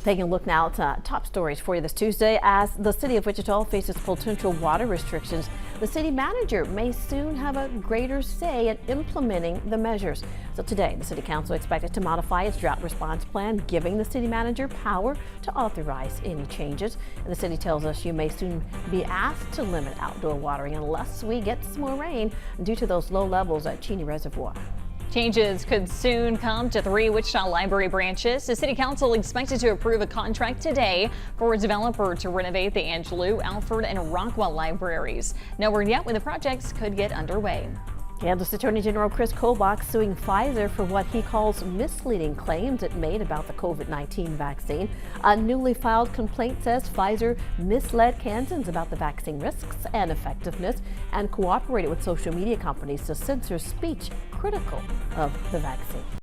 Taking a look now at top stories for you this Tuesday. As the city of Wichita faces potential water restrictions, the city manager may soon have a greater say in implementing the measures. So today, the city council expected to modify its drought response plan, giving the city manager power to authorize any changes. And the city tells us you may soon be asked to limit outdoor watering unless we get some more rain due to those low levels at Cheney Reservoir. Changes could soon come to 3 Wichita Library branches. The city council expected to approve a contract today for a developer to renovate the Angelou, Alford, and Rockwell libraries. No word yet when the projects could get underway. Kansas Attorney General Chris Kobach suing Pfizer for what he calls misleading claims it made about the COVID-19 vaccine. A newly filed complaint says Pfizer misled Kansans about the vaccine risks and effectiveness and cooperated with social media companies to censor speech critical of the vaccine.